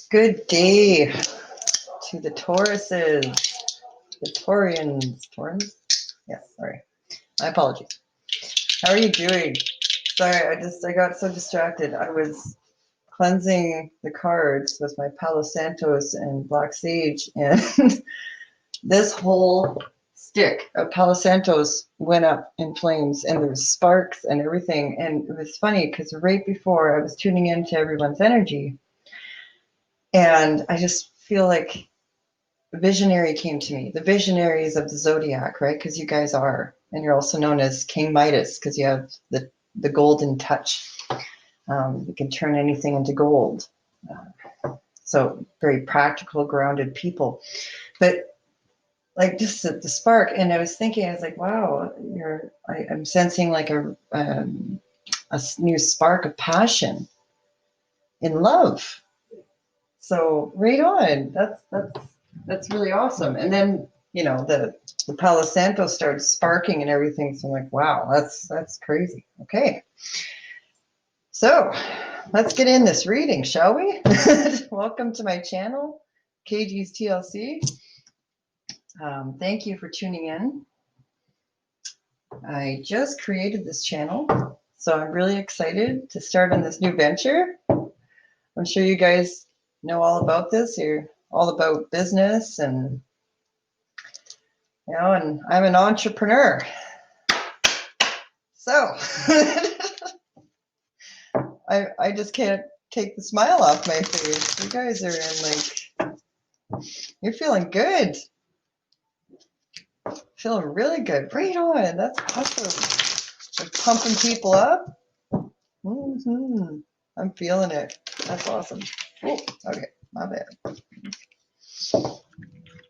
Good day to the Tauruses, the Taurians. Taurans? Yes, sorry. My apologies. How are you doing? Sorry, I got so distracted. I was cleansing the cards with my Palo Santos and Black Sage, and this whole stick of Palo Santos went up in flames, and there was sparks and everything. And it was funny because right before I was tuning into everyone's energy, and I just feel like visionary came to me. The visionaries of the zodiac, right? Because you guys are, and you're also known as King Midas because you have the golden touch. You can turn anything into gold. So very practical, grounded people. But like just the spark, and I was thinking, I was like, wow, I'm sensing like a new spark of passion in love. So right on. That's really awesome. And then, the Palo Santo started sparking and everything. So I'm like, wow, that's crazy. Okay. So let's get in this reading, shall we? Welcome to my channel, KG's TLC. Thank you for tuning in. I just created this channel, so I'm really excited to start on this new venture. I'm sure you guys know all about this. You're all about business and and I'm an entrepreneur. So I just can't take the smile off my face. You guys are you're feeling good. Feeling really good. Right on. That's awesome. Like pumping people up. I'm feeling it. That's awesome. Oh, okay, my bad. All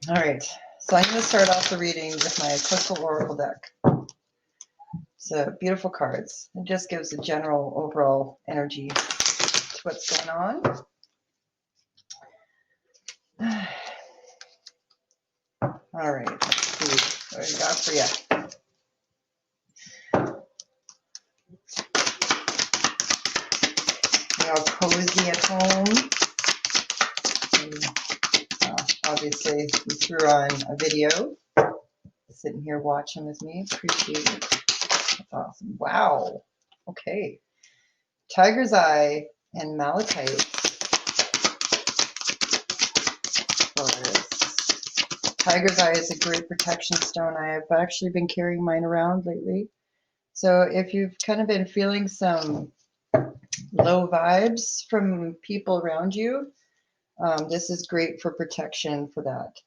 right. So I'm going to start off the reading with my Crystal Oracle deck. So beautiful cards. It just gives a general overall energy to what's going on. All right, let's see what I got for you. You're all cozy at home. Obviously, you threw on a video. Sitting here watching with me. Appreciate it. That's awesome. Wow. Okay. Tiger's Eye and Malachite. Tiger's Eye is a great protection stone. I have actually been carrying mine around lately. So if you've kind of been feeling some low vibes from people around you, this is great for protection for that.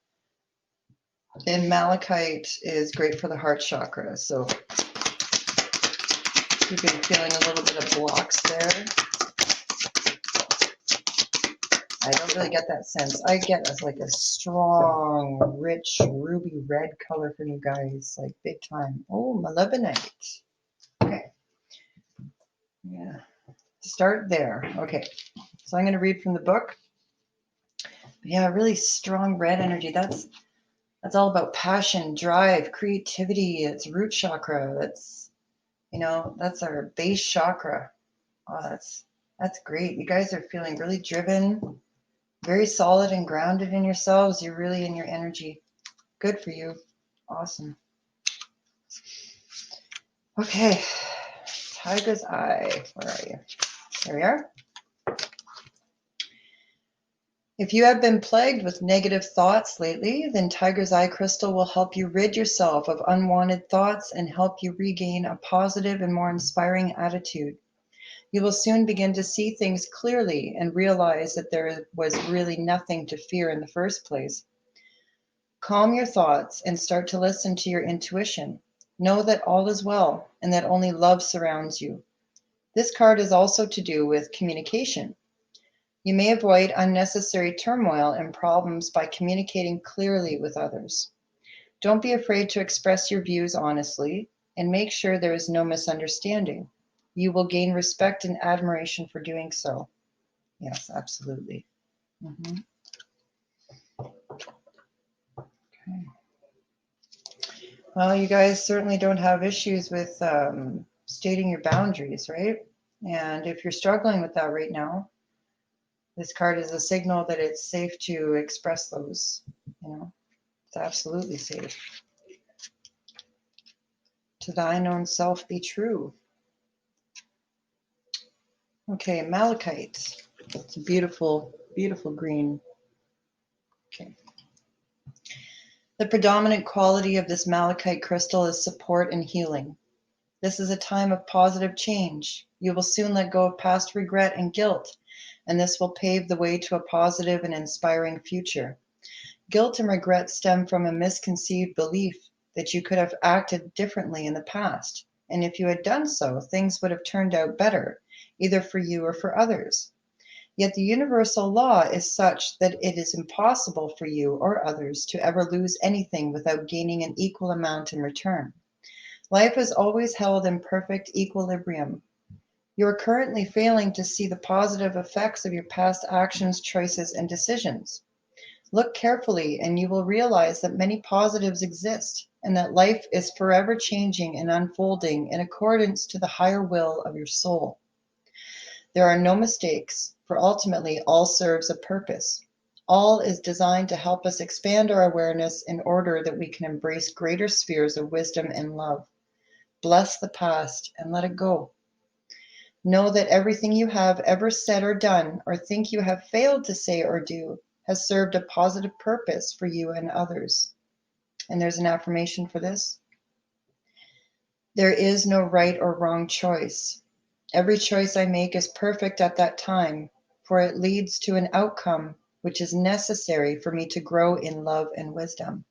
And malachite is great for the heart chakra. So if you've been feeling a little bit of blocks there, I don't really get that sense. I get like a strong, rich, ruby red color from you guys, like big time. Oh, molybdenite. Okay. Yeah. Start there. Okay. So I'm going to read from the book. Yeah, really strong red energy. That's all about passion, drive, creativity. It's root chakra. That's that's our base chakra. Oh, that's great. You guys are feeling really driven, very solid and grounded in yourselves. You're really in your energy. Good for you. Awesome. Okay. Tiger's Eye. Where are you? There we are. If you have been plagued with negative thoughts lately, then Tiger's Eye Crystal will help you rid yourself of unwanted thoughts and help you regain a positive and more inspiring attitude. You will soon begin to see things clearly and realize that there was really nothing to fear in the first place. Calm your thoughts and start to listen to your intuition. Know that all is well and that only love surrounds you. This card is also to do with communication. You may avoid unnecessary turmoil and problems by communicating clearly with others. Don't be afraid to express your views honestly and make sure there is no misunderstanding. You will gain respect and admiration for doing so. Yes, absolutely. Okay. Well, you guys certainly don't have issues with stating your boundaries, right? And if you're struggling with that right now, This card is a signal that it's safe to express those, you know, it's absolutely safe. To thine own self be true. Okay, malachite. It's a beautiful, beautiful green. Okay. The predominant quality of this malachite crystal is support and healing. This is a time of positive change. You will soon let go of past regret and guilt, and this will pave the way to a positive and inspiring future. Guilt and regret stem from a misconceived belief that you could have acted differently in the past, and if you had done so, things would have turned out better, either for you or for others. Yet the universal law is such that it is impossible for you or others to ever lose anything without gaining an equal amount in return. Life is always held in perfect equilibrium. You are currently failing to see the positive effects of your past actions, choices, and decisions. Look carefully and you will realize that many positives exist and that life is forever changing and unfolding in accordance to the higher will of your soul. There are no mistakes, for ultimately all serves a purpose. All is designed to help us expand our awareness in order that we can embrace greater spheres of wisdom and love. Bless the past and let it go. Know that everything you have ever said or done, or think you have failed to say or do, has served a positive purpose for you and others. And there's an affirmation for this. There is no right or wrong choice. Every choice I make is perfect at that time, for it leads to an outcome which is necessary for me to grow in love and wisdom.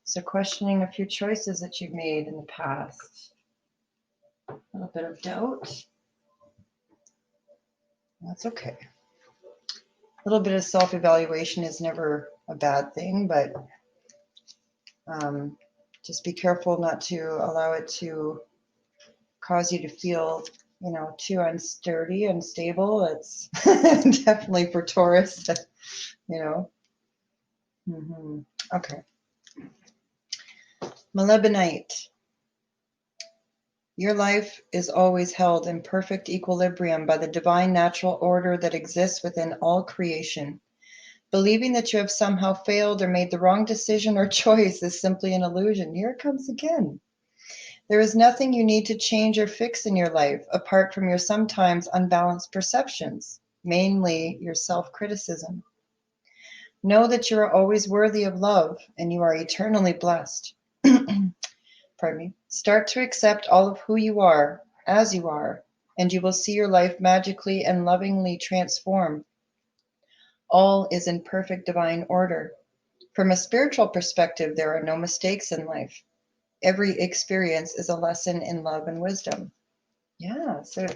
So questioning a few choices that you've made in the past. A little bit of doubt. That's okay. A little bit of self-evaluation is never a bad thing, but just be careful not to allow it to cause you to feel, too unsturdy, unstable. It's definitely for Taurus, Okay. Malebolite. Your life is always held in perfect equilibrium by the divine natural order that exists within all creation. Believing that you have somehow failed or made the wrong decision or choice is simply an illusion. Here it comes again. There is nothing you need to change or fix in your life apart from your sometimes unbalanced perceptions, mainly your self-criticism. Know that you are always worthy of love and you are eternally blessed. Pardon me. Start to accept all of who you are, as you are, and you will see your life magically and lovingly transform. All is in perfect divine order. From a spiritual perspective, there are no mistakes in life. Every experience is a lesson in love and wisdom. Yeah, so,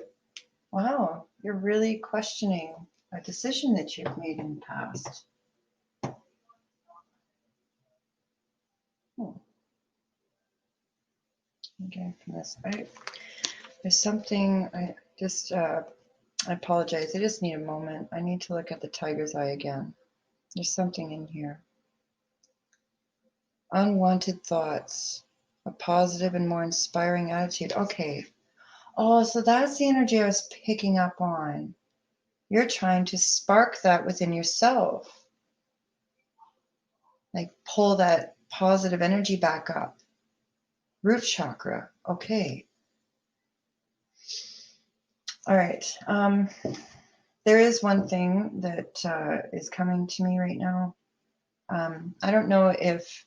wow, you're really questioning a decision that you've made in the past. Again, from this, there's something, I apologize, I just need a moment. I need to look at the tiger's eye again. There's something in here. Unwanted thoughts, a positive and more inspiring attitude. Okay. Oh, so that's the energy I was picking up on. You're trying to spark that within yourself. Like pull that positive energy back up. Root chakra. Okay. All right. There is one thing that is coming to me right now. I don't know if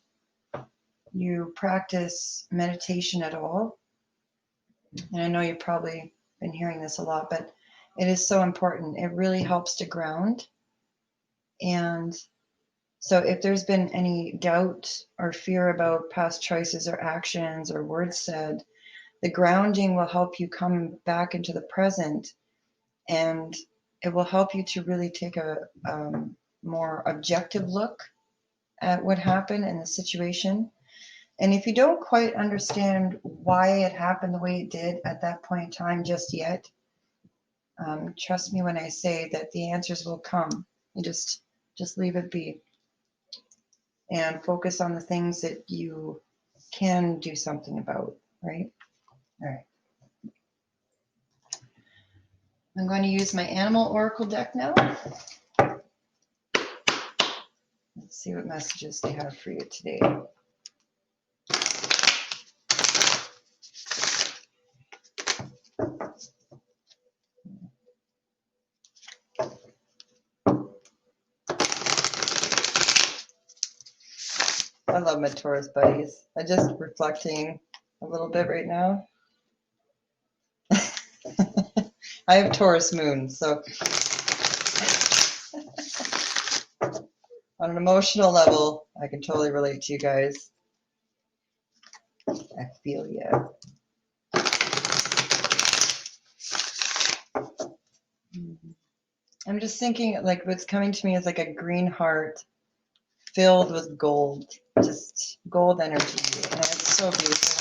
you practice meditation at all. And I know you've probably been hearing this a lot, but it is so important. It really helps to ground. And so if there's been any doubt or fear about past choices or actions or words said, the grounding will help you come back into the present, and it will help you to really take a more objective look at what happened in the situation. And if you don't quite understand why it happened the way it did at that point in time just yet, trust me when I say that the answers will come. You just leave it be and focus on the things that you can do something about, right? All right. I'm going to use my Animal Oracle deck now. Let's see what messages they have for you today. I love my Taurus buddies. I'm just reflecting a little bit right now. I have Taurus moon, so on an emotional level, I can totally relate to you guys. I feel you. I'm just thinking, like, what's coming to me is like a green heart filled with gold, just gold energy, and it's so beautiful.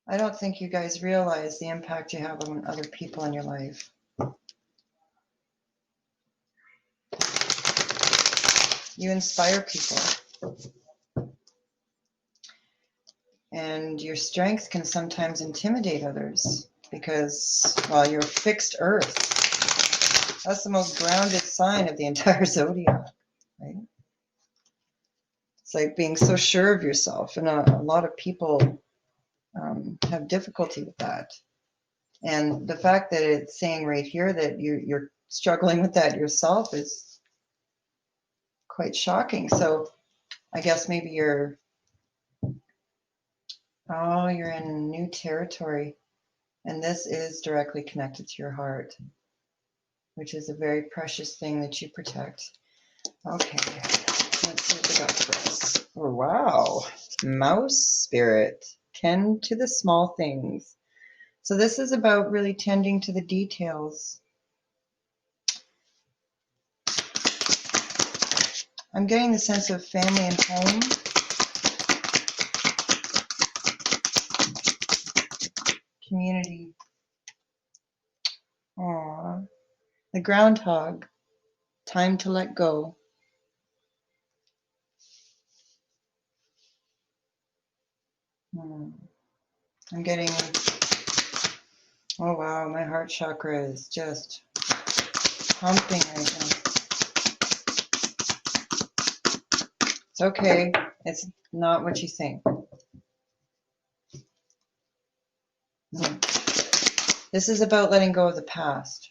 I don't think you guys realize the impact you have on other people in your life. You inspire people. And your strength can sometimes intimidate others because, well, you're fixed earth. That's the most grounded sign of the entire zodiac, right? It's like being so sure of yourself. And a lot of people have difficulty with that. And the fact that it's saying right here that you're struggling with that yourself is quite shocking. So I guess maybe you're in new territory. And this is directly connected to your heart, which is a very precious thing that you protect. Okay, let's see what we got for us. Oh, wow. Mouse spirit. Tend to the small things. So this is about really tending to the details. I'm getting the sense of family and home. Community. Aww. The groundhog. Time to let go. I'm getting, oh wow, my heart chakra is just pumping right now. It's okay. It's not what you think. This is about letting go of the past.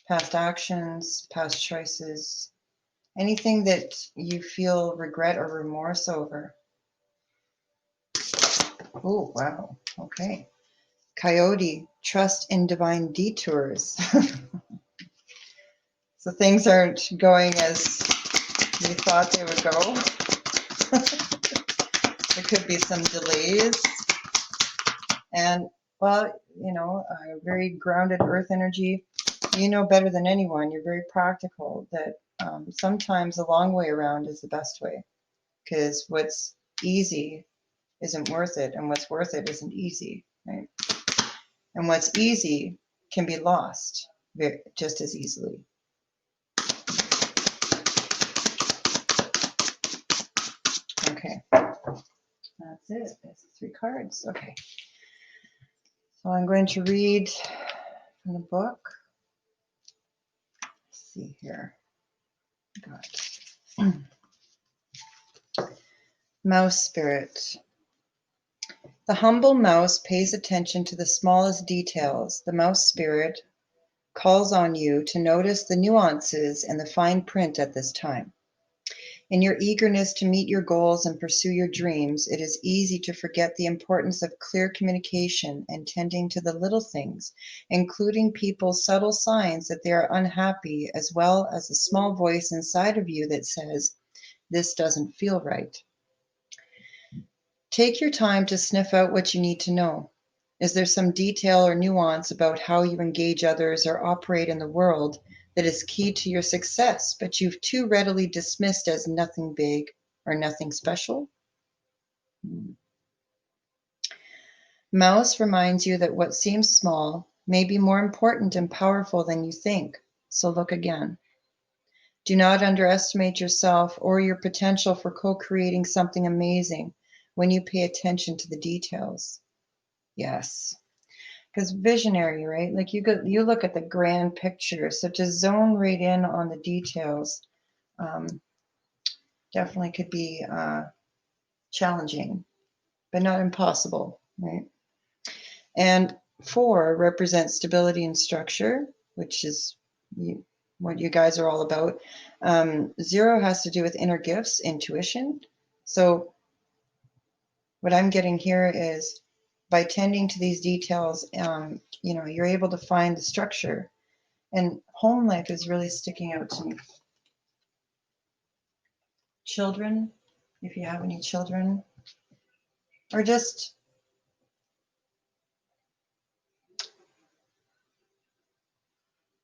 Past actions, past choices, anything that you feel regret or remorse over. Oh, wow. Okay. Coyote, trust in divine detours. So things aren't going as you thought they would go. There could be some delays. And, well, you know, very grounded earth energy. You know better than anyone, you're very practical, that sometimes the long way around is the best way. Because what's easy isn't worth it, and what's worth it isn't easy, right? And what's easy can be lost just as easily. Okay, that's it. That's the 3 cards. Okay. So I'm going to read from the book. Let's see here. Got Mouse Spirit. The humble mouse pays attention to the smallest details. The mouse spirit calls on you to notice the nuances and the fine print at this time. In your eagerness to meet your goals and pursue your dreams, it is easy to forget the importance of clear communication and tending to the little things, including people's subtle signs that they are unhappy, as well as a small voice inside of you that says, "This doesn't feel right." Take your time to sniff out what you need to know. Is there some detail or nuance about how you engage others or operate in the world that is key to your success, but you've too readily dismissed as nothing big or nothing special? Mouse reminds you that what seems small may be more important and powerful than you think, so look again. Do not underestimate yourself or your potential for co-creating something amazing when you pay attention to the details. Yes. Because visionary, right? Like you look at the grand picture. So to zone right in on the details definitely could be challenging, but not impossible, right? And 4 represents stability and structure, which is what you guys are all about. 0 has to do with inner gifts, intuition. So what I'm getting here is by tending to these details, you're able to find the structure. And home life is really sticking out to me. Children, if you have any children, or just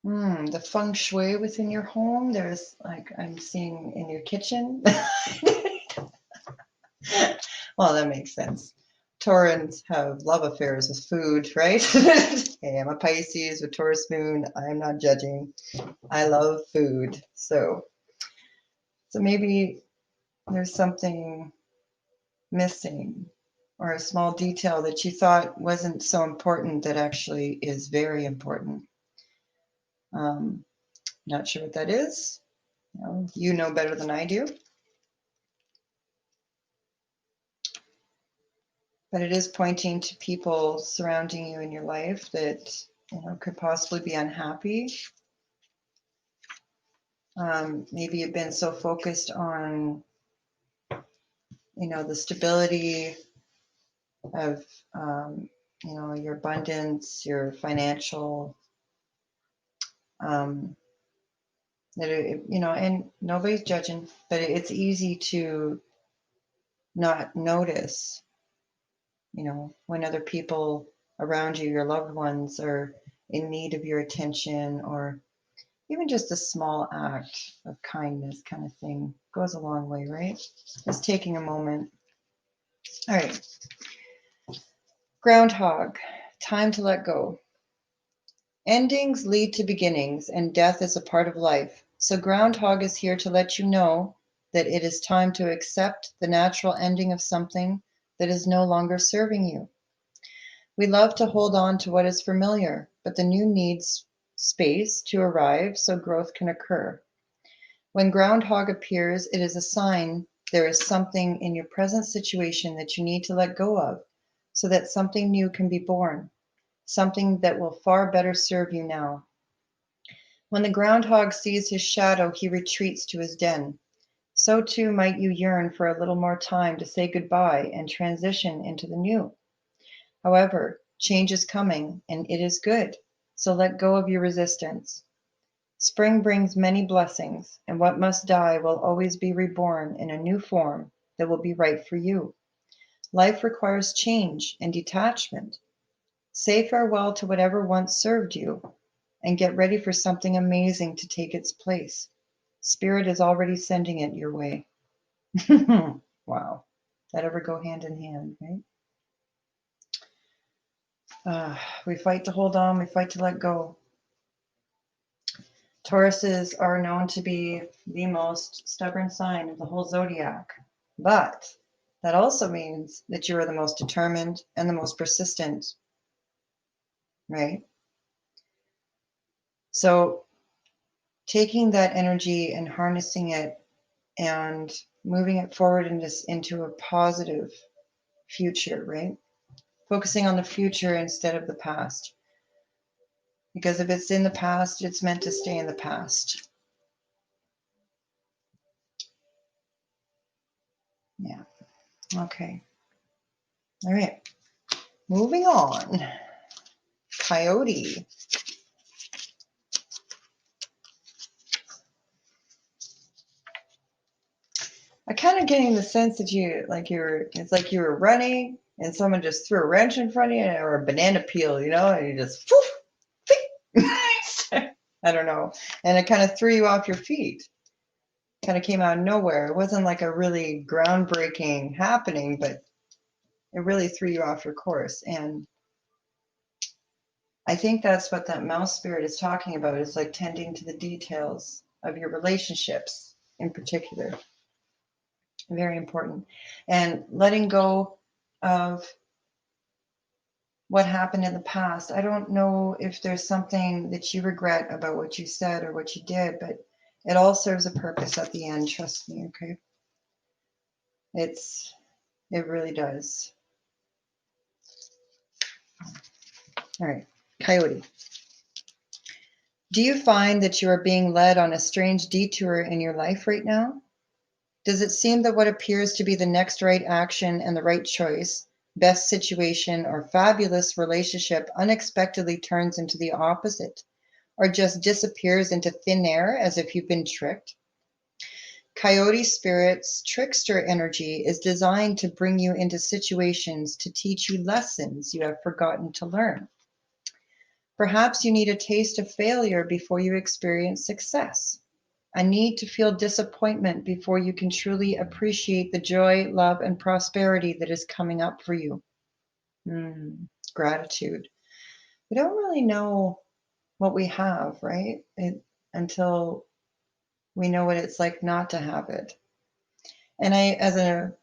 the feng shui within your home. There's like I'm seeing in your kitchen. Well, that makes sense. Taurans have love affairs with food, right? Hey, I'm a Pisces with Taurus moon. I'm not judging. I love food. So maybe there's something missing or a small detail that you thought wasn't so important that actually is very important. Not sure what that is. You know better than I do. But it is pointing to people surrounding you in your life that could possibly be unhappy. Maybe you've been so focused on the stability of your abundance, your financial that and nobody's judging, but it's easy to not notice when other people around you, your loved ones, are in need of your attention, or even just a small act of kindness kind of thing goes a long way, right? Just taking a moment. All right. Groundhog, time to let go. Endings lead to beginnings, and death is a part of life. So Groundhog is here to let you know that it is time to accept the natural ending of something that is no longer serving you. We love to hold on to what is familiar, but the new needs space to arrive so growth can occur. When Groundhog appears, it is a sign there is something in your present situation that you need to let go of so that something new can be born, something that will far better serve you now. When the groundhog sees his shadow, he retreats to his den. So too might you yearn for a little more time to say goodbye and transition into the new. However, change is coming, and it is good, so let go of your resistance. Spring brings many blessings, and what must die will always be reborn in a new form that will be right for you. Life requires change and detachment. Say farewell to whatever once served you, and get ready for something amazing to take its place. Spirit is already sending it your way. Wow. That ever go hand in hand, right? We fight to hold on, we fight to let go. Tauruses are known to be the most stubborn sign of the whole zodiac, but that also means that you are the most determined and the most persistent, right? So taking that energy and harnessing it and moving it forward into a positive future, right? Focusing on the future instead of the past. Because if it's in the past, it's meant to stay in the past. Yeah. Okay. All right. Moving on. Coyote. I kind of getting the sense that it's like you were running and someone just threw a wrench in front of you or a banana peel, and you just, I don't know. And it kind of threw you off your feet. Kind of came out of nowhere. It wasn't like a really groundbreaking happening, but it really threw you off your course. And I think that's what that mouse spirit is talking about, is like tending to the details of your relationships in particular. Very important. And letting go of what happened in the past. I don't know if there's something that you regret about what you said or what you did, but it all serves a purpose at the end, trust me, okay? It really does. All right, Coyote. Do you find that you are being led on a strange detour in your life right now? Does it seem that what appears to be the next right action and the right choice, best situation, or fabulous relationship unexpectedly turns into the opposite, or just disappears into thin air as if you've been tricked? Coyote Spirit's trickster energy is designed to bring you into situations to teach you lessons you have forgotten to learn. Perhaps you need a taste of failure before you experience success. A need to feel disappointment before you can truly appreciate the joy, love, and prosperity that is coming up for you. Gratitude. We don't really know what we have, right? Until we know what it's like not to have it. And I, as an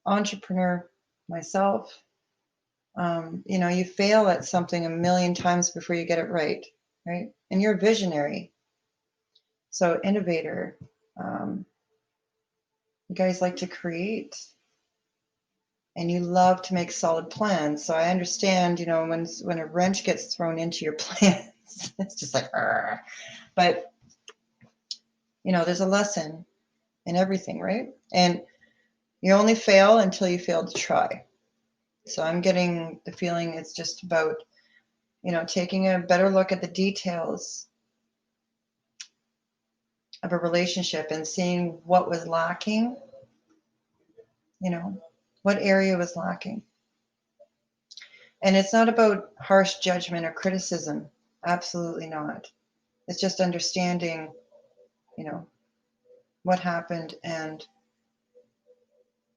entrepreneur myself, you fail at something a million times before you get it right? And you're a visionary. So innovator. You guys like to create. And you love to make solid plans. So I understand, when a wrench gets thrown into your plans, it's just like, argh. But, there's a lesson in everything, right? And you only fail until you fail to try. So I'm getting the feeling it's just about, taking a better look at the details of a relationship and seeing what was lacking, what area was lacking. And it's not about harsh judgment or criticism. Absolutely not. It's just understanding, what happened and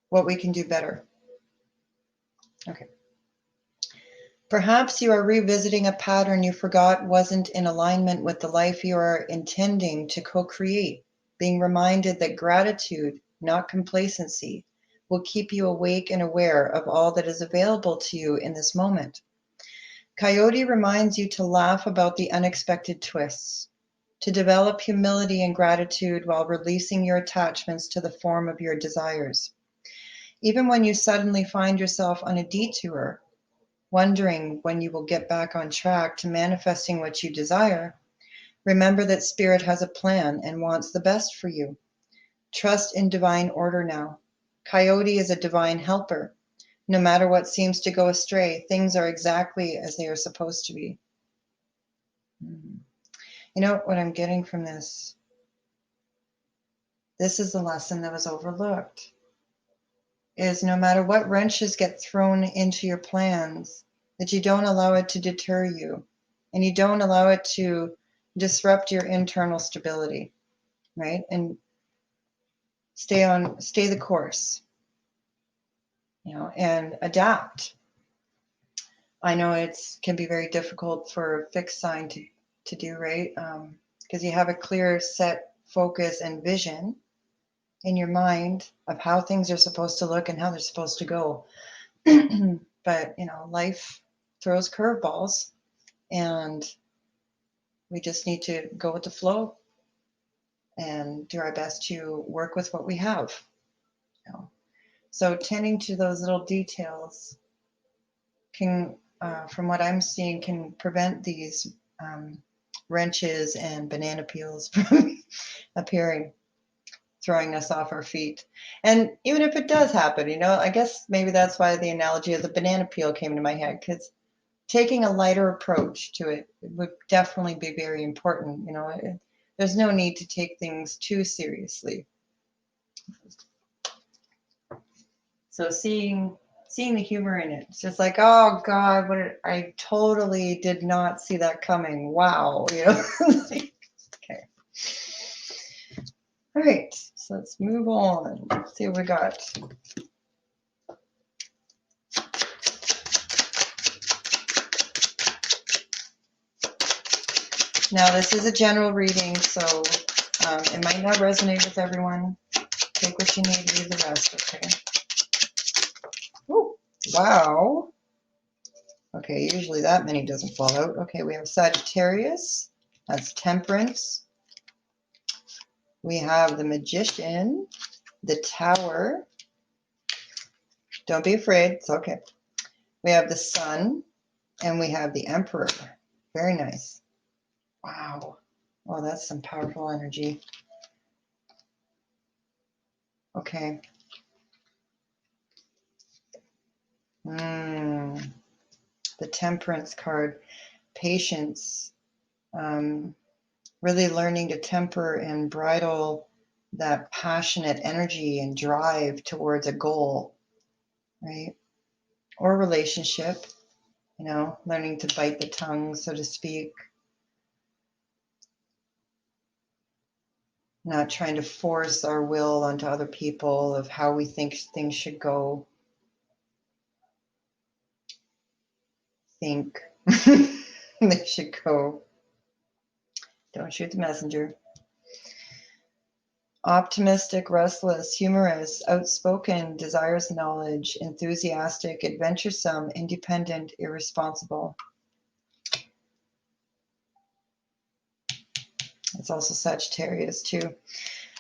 what we can do better. Okay. Perhaps you are revisiting a pattern you forgot wasn't in alignment with the life you are intending to co-create, being reminded that gratitude, not complacency, will keep you awake and aware of all that is available to you in this moment. Coyote reminds you to laugh about the unexpected twists, to develop humility and gratitude while releasing your attachments to the form of your desires. Even when you suddenly find yourself on a detour, wondering when you will get back on track to manifesting what you desire, remember that Spirit has a plan and wants the best for you. Trust in divine order now. Coyote is a divine helper. No matter what seems to go astray, things are exactly as they are supposed to be. You know what I'm getting from this? This is the lesson that was overlooked. Is no matter what wrenches get thrown into your plans, that you don't allow it to deter you, and you don't allow it to disrupt your internal stability, right? And stay the course, and adapt. I know it can be very difficult for a fixed sign to do, right? Because you have a clear set focus and vision in your mind of how things are supposed to look and how they're supposed to go. But, life throws curveballs, and we just need to go with the flow and do our best to work with what we have. So tending to those little details can, from what I'm seeing, can prevent these wrenches and banana peels from appearing, throwing us off our feet. And even if it does happen, I guess maybe that's why the analogy of the banana peel came into my head, because taking a lighter approach to it would definitely be very important. There's no need to take things too seriously. So seeing the humor in it, it's just like, oh God, I totally did not see that coming. Wow, Okay. All right, so let's move on. Let's see what we got. Now, this is a general reading, so it might not resonate with everyone. Take what you need, leave the rest, okay? Ooh, wow. Okay, usually that many doesn't fall out. Okay, we have Sagittarius. That's Temperance. We have the Magician, the Tower. Don't be afraid. It's okay. We have the Sun, and we have the Emperor. Very nice. Wow. Oh, that's some powerful energy. Okay. The Temperance card. Patience. Really learning to temper and bridle that passionate energy and drive towards a goal, right? Or relationship, you know, learning to bite the tongue, so to speak. Not trying to force our will onto other people of how we think things should go. Think they should go. Don't shoot the messenger. Optimistic, restless, humorous, outspoken, desires knowledge, enthusiastic, adventuresome, independent, irresponsible. It's also Sagittarius too.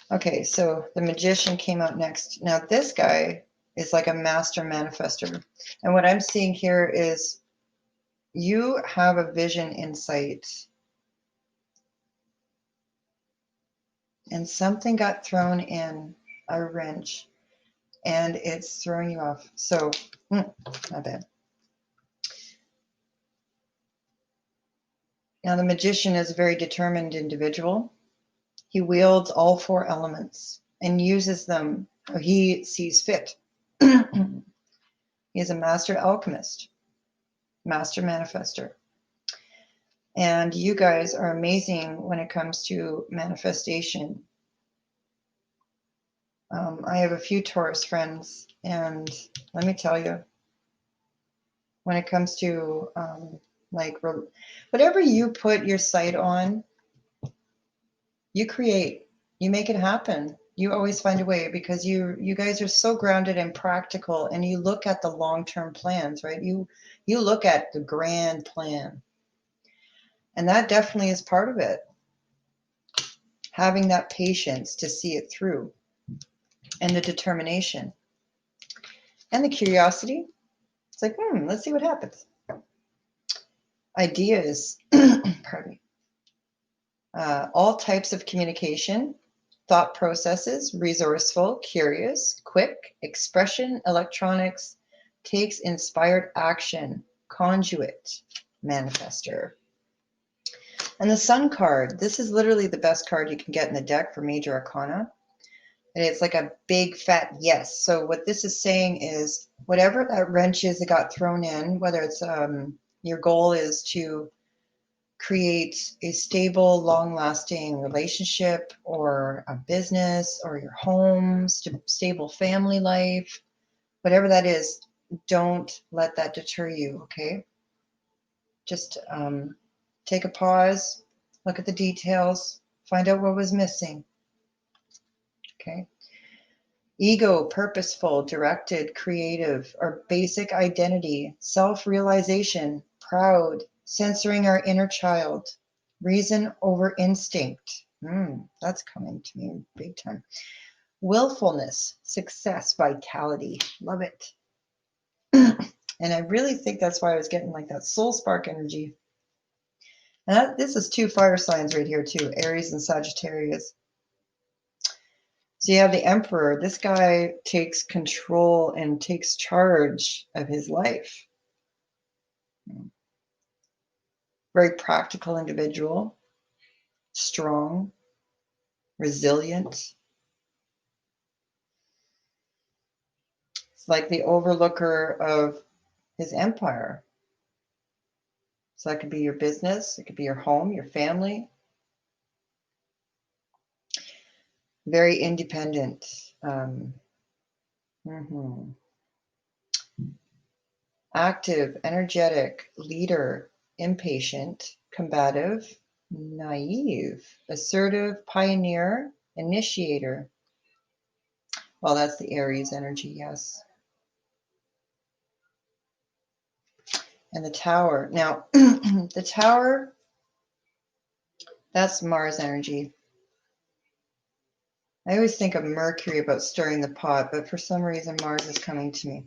Okay, so the Magician came out next. Now this guy is like a master manifester. And what I'm seeing here is you have a vision, insight, and something got thrown in, a wrench, and it's throwing you off. So, not bad. Now the Magician is a very determined individual. He wields all four elements and uses them how he sees fit. He is a master alchemist, master manifester. And you guys are amazing when it comes to manifestation. I have a few Taurus friends, and let me tell you, when it comes to whatever you put your sight on, you create, you make it happen. You always find a way because you guys are so grounded and practical, and you look at the long-term plans, right? You look at the grand plan, and that definitely is part of it. Having that patience to see it through, and the determination, and the curiosity. It's like, let's see what happens. Ideas, pardon me. All types of communication, thought processes, resourceful, curious, quick, expression, electronics, takes inspired action, conduit, manifester. And the Sun card, this is literally the best card you can get in the deck for major arcana. And it's like a big fat yes. So what this is saying is whatever that wrench is that got thrown in, whether it's your goal is to create a stable, long-lasting relationship or a business or your home, stable family life, whatever that is, don't let that deter you, okay? Just take a pause, look at the details, find out what was missing, okay? Ego, purposeful, directed, creative, our basic identity, self-realization, proud, censoring our inner child, reason over instinct. That's coming to me big time. Willfulness, success, vitality. Love it. And I really think that's why I was getting like that soul spark energy. And this is two fire signs right here too, Aries and Sagittarius. So you have the Emperor. This guy takes control and takes charge of his life. Very practical individual, strong, resilient. It's like the overlooker of his empire. So that could be your business, it could be your home, your family. Very independent. Active, energetic, leader, impatient, combative, naive, assertive, pioneer, initiator. Well, that's the Aries energy, yes. And the Tower. Now, the Tower, that's Mars energy. I always think of Mercury about stirring the pot, but for some reason Mars is coming to me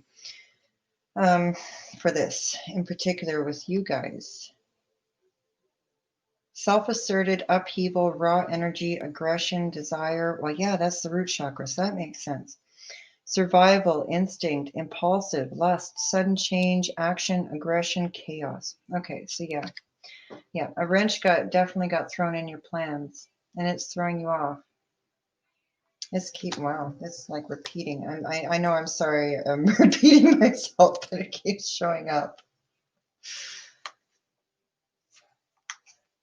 for this, in particular with you guys. Self-asserted, upheaval, raw energy, aggression, desire. Well, yeah, that's the root chakra, so that makes sense. Survival, instinct, impulsive, lust, sudden change, action, aggression, chaos. Okay, so yeah, a wrench definitely got thrown in your plans, and it's throwing you off. Wow, it's like repeating. I know, I'm sorry, I'm repeating myself, but it keeps showing up.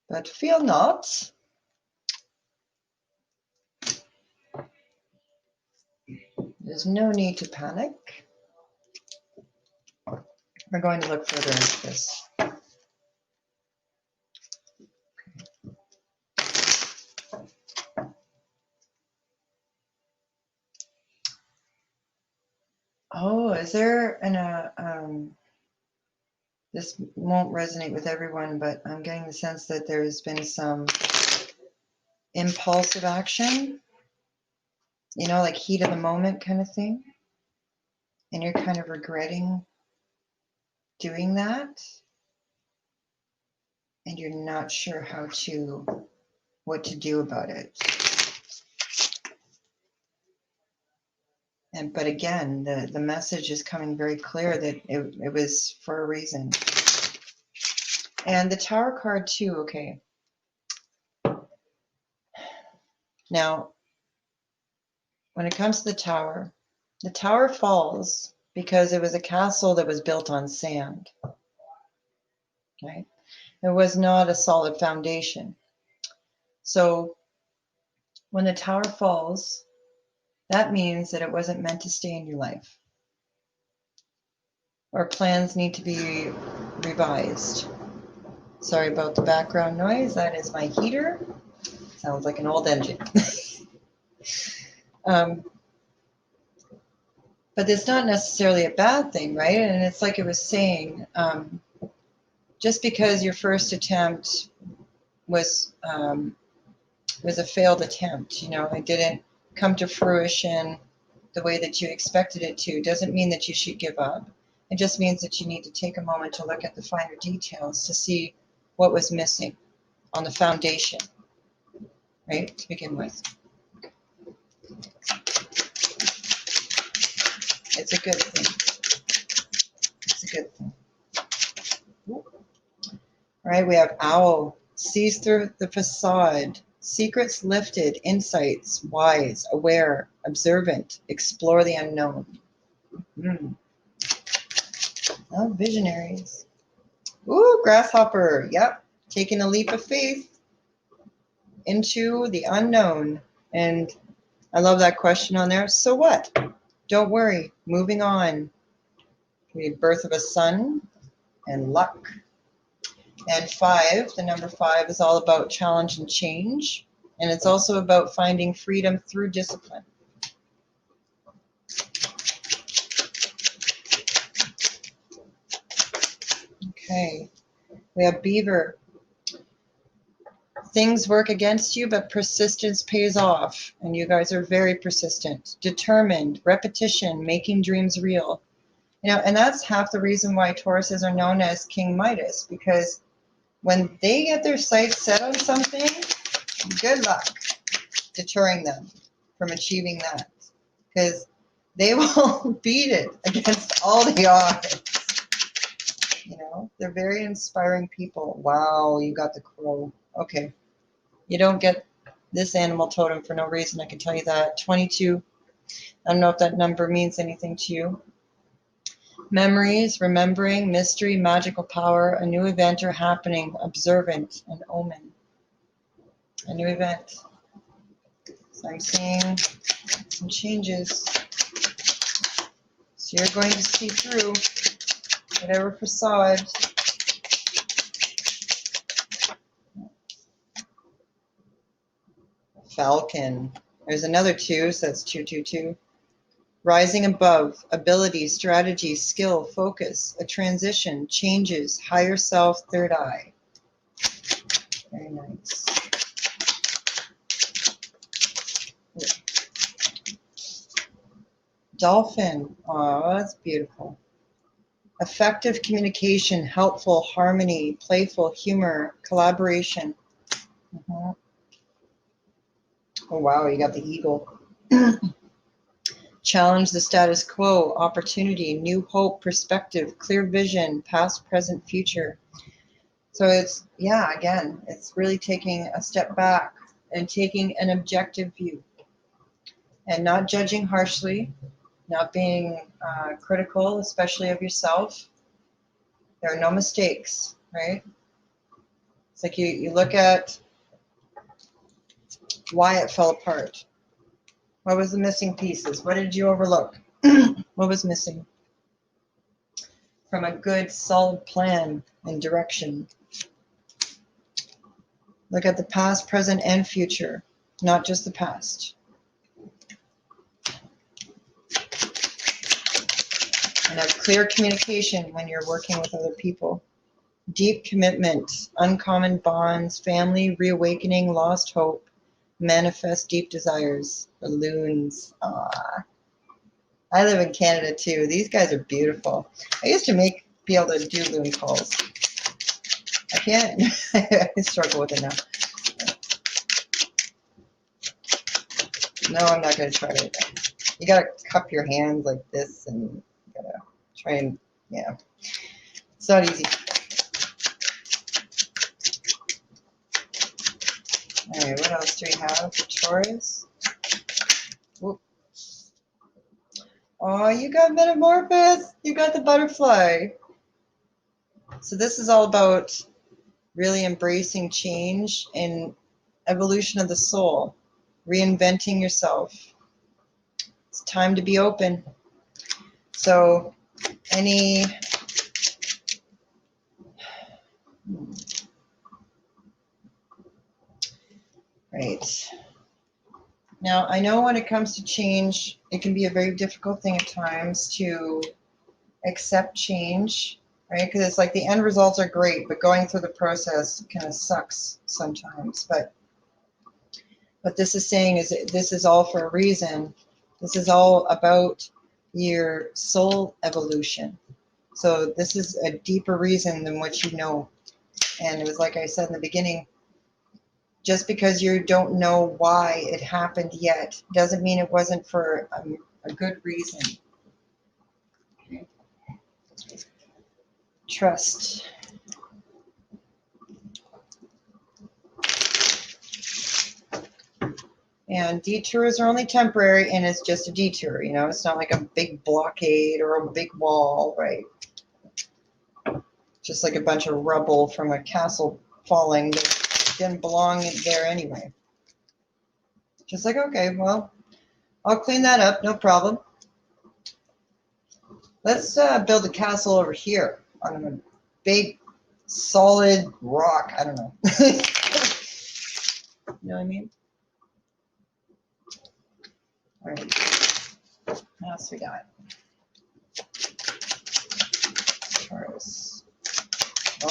But feel not. There's no need to panic. We're going to look further into this. Oh, is there this won't resonate with everyone, but I'm getting the sense that there's been some impulsive action, you know, like heat of the moment kind of thing. And you're kind of regretting doing that. And you're not sure what to do about it. But again, the message is coming very clear that it was for a reason. And the Tower card too, okay. Now, when it comes to the tower falls because it was a castle that was built on sand. Right? It was not a solid foundation. So when the tower falls, that means that it wasn't meant to stay in your life. Or plans need to be revised. Sorry about the background noise. That is my heater. Sounds like an old engine. But it's not necessarily a bad thing, right? And it's like it was saying, just because your first attempt was a failed attempt, you know, it didn't come to fruition the way that you expected it to, doesn't mean that you should give up. It just means that you need to take a moment to look at the finer details to see what was missing on the foundation, right, to begin with. It's a good thing. It's a good thing. All right, we have Owl. Sees through the facade. Secrets lifted. Insights. Wise. Aware. Observant. Explore the unknown. Oh, visionaries. Ooh, Grasshopper. Yep. Taking a leap of faith into the unknown. And I love that question on there. So what? Don't worry. Moving on. We have birth of a son and luck. And 5, the number 5, is all about challenge and change. And it's also about finding freedom through discipline. Okay. We have Beaver. Things work against you, but persistence pays off. And you guys are very persistent, determined, repetition, making dreams real. You know, and that's half the reason why Tauruses are known as King Midas, because when they get their sights set on something, good luck deterring them from achieving that, because they will beat it against all the odds. You know, they're very inspiring people. Wow, you got the crow. Okay. You don't get this animal totem for no reason, I can tell you that. 22. I don't know if that number means anything to you. Memories, remembering, mystery, magical power, a new event or happening, observant, and omen. A new event. So I'm seeing some changes. So you're going to see through whatever facade. Falcon. There's another 2, so that's 222. rising above, ability, strategy, skill, focus, a transition, changes, higher self, third eye. Very nice. Dolphin. Oh, that's beautiful. Effective communication, helpful, harmony, playful, humor, collaboration. Oh, wow, you got the eagle. Challenge the status quo, opportunity, new hope, perspective, clear vision, past, present, future. So it's, yeah, again, it's really taking a step back and taking an objective view and not judging harshly, not being critical, especially of yourself. There are no mistakes, right? It's like you look at why it fell apart. What was the missing pieces? What did you overlook? What was missing from a good, solid plan and direction? Look at the past, present, and future, not just the past. And have clear communication when you're working with other people. Deep commitment, uncommon bonds, family, reawakening, lost hope, manifest deep desires, balloons. Aww. I live in Canada too. These guys are beautiful. I used to be able to do loon calls. I can't. I struggle with it now. No, I'm not going to try it. You got to cup your hands like this and you got to try and, yeah. It's not easy. All right, what else do we have for Taurus? Whoop. Oh, you got Metamorphosis. You got the butterfly. So this is all about really embracing change and evolution of the soul, reinventing yourself. It's time to be open. So any right. Now, I know when it comes to change, it can be a very difficult thing at times to accept change, right? Because it's like the end results are great, but going through the process kind of sucks sometimes. But what this is saying is that this is all for a reason. This is all about your soul evolution. So this is a deeper reason than what you know. And it was like I said in the beginning, just because you don't know why it happened yet doesn't mean it wasn't for a good reason. Okay. Trust. And detours are only temporary, and it's just a detour, you know? It's not like a big blockade or a big wall, right? Just like a bunch of rubble from a castle falling that didn't belong there anyway. Just like, okay, well, I'll clean that up, no problem. Let's build a castle over here on a big, solid rock. I don't know. You know what I mean? All right. What else we got? Taurus.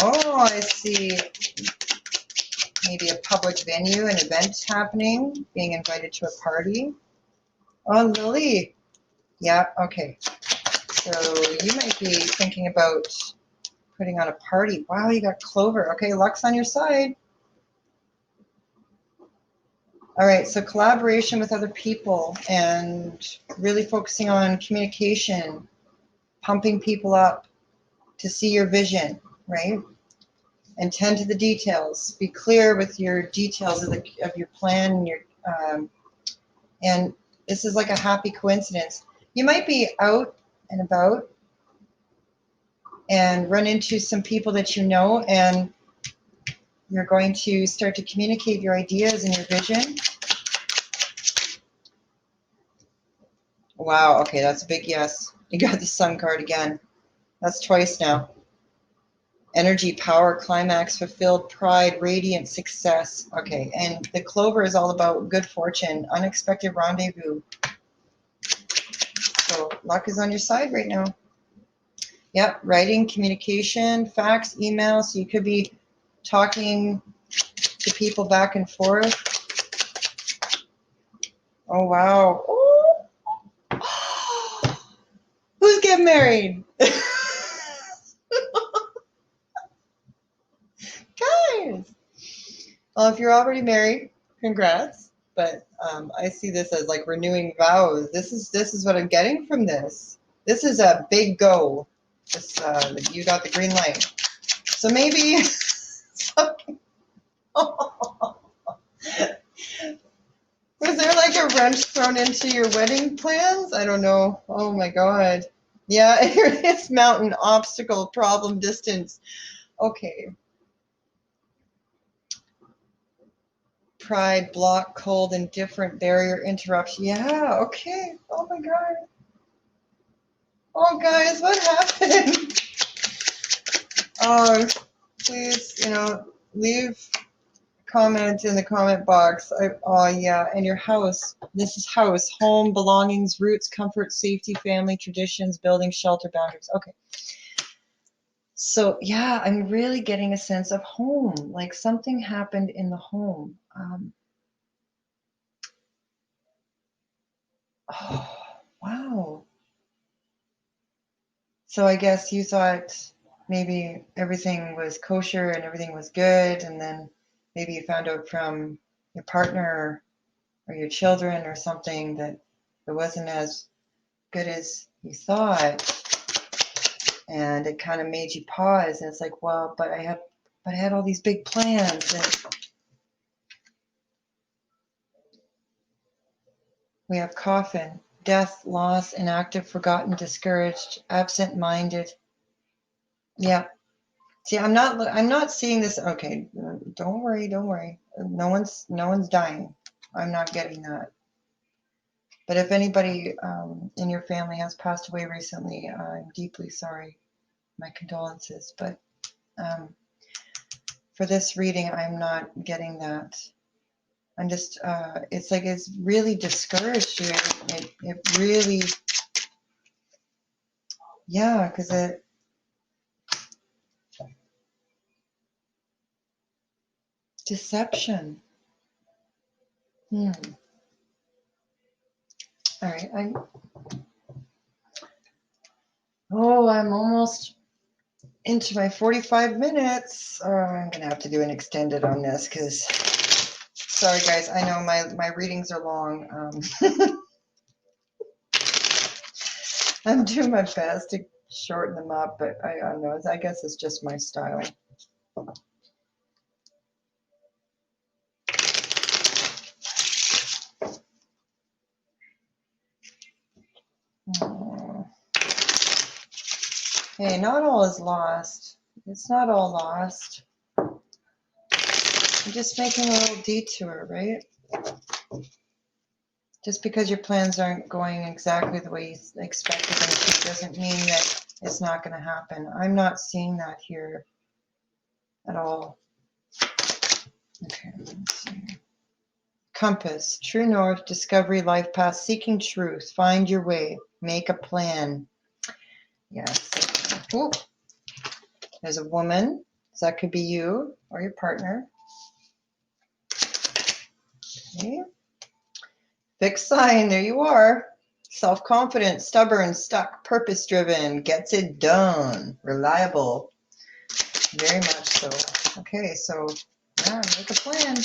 Oh, I see. Maybe a public venue, an event happening, being invited to a party. Oh, Lily. Yeah, okay. So you might be thinking about putting on a party. Wow, you got Clover. Okay, luck's on your side. All right, so collaboration with other people and really focusing on communication, pumping people up to see your vision, right? And tend to the details. Be clear with your details of your plan and your and this is like a happy coincidence. You might be out and about and run into some people that you know, and you're going to start to communicate your ideas and your vision. Wow, okay, that's a big yes. You got the Sun card again. That's twice now. Energy, power, climax, fulfilled, pride, radiant, success. Okay, and the Clover is all about good fortune, unexpected rendezvous. So luck is on your side right now. Yep, writing, communication, fax, email. So you could be talking to people back and forth. Oh, wow. Oh. Who's getting married? Guys. Well, if you're already married, congrats. But I see this as like renewing vows. This is what I'm getting from this. This is a big go. This, you got the green light. So maybe something. Was there like a wrench thrown into your wedding plans? I don't know. Oh my God. Yeah, it's mountain, obstacle, problem, distance. Okay. Pride, block, cold, indifferent, barrier, interruption. Yeah, okay. Oh my God. Oh, guys, what happened? Oh, please, leave comment in the comment box. Oh, yeah, and your house. This is house, home, belongings, roots, comfort, safety, family, traditions, building, shelter, boundaries. Okay. So, yeah, I'm really getting a sense of home. Like something happened in the home. Oh, wow. So I guess you thought maybe everything was kosher and everything was good, and then maybe you found out from your partner or your children or something that it wasn't as good as you thought, and it kind of made you pause. And it's like, well, but I had all these big plans, and we have coffin, death, loss, inactive, forgotten, discouraged, absent-minded. Yeah. See, I'm not seeing this. Okay, don't worry. No one's dying. I'm not getting that. But if anybody in your family has passed away recently, I'm deeply sorry. My condolences. But for this reading, I'm not getting that. I'm just, it's like it's really discouraged you. It really, yeah, because deception. All right, I'm almost into my 45 minutes. I'm gonna have to do an extended on this because, sorry guys, I know my readings are long. I'm doing my best to shorten them up, but I don't know. I guess it's just my style. Hey, not all is lost. It's not all lost. I'm just making a little detour, right? Just because your plans aren't going exactly the way you expected them to doesn't mean that it's not going to happen. I'm not seeing that here at all. Okay, let's see. Compass, true north, discovery, life path, seeking truth, find your way, make a plan. Yes. Ooh. There's a woman, so that could be you or your partner. Okay. Fixed sign, there you are. Self-confident, stubborn, stuck, purpose-driven, gets it done, reliable. Very much so. Okay, so yeah, make a plan.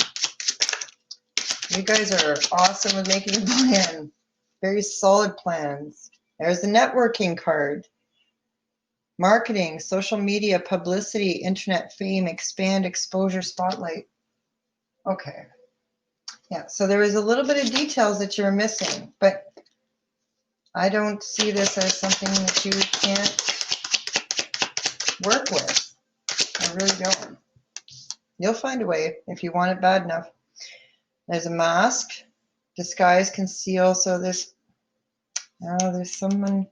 You guys are awesome with making a plan. Very solid plans. There's the networking card. Marketing, social media, publicity, internet fame, expand, exposure, spotlight. Okay. Yeah, so there is a little bit of details that you're missing, but I don't see this as something that you can't work with. I really don't. You'll find a way if you want it bad enough. There's a mask, disguise, conceal. So there's someone.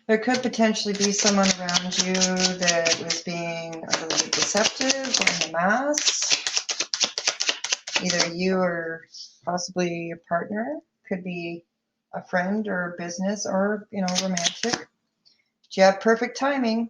There could potentially be someone around you that was being a little bit deceptive on the mask. Either you or possibly your partner could be a friend or a business or, romantic? Do you have perfect timing?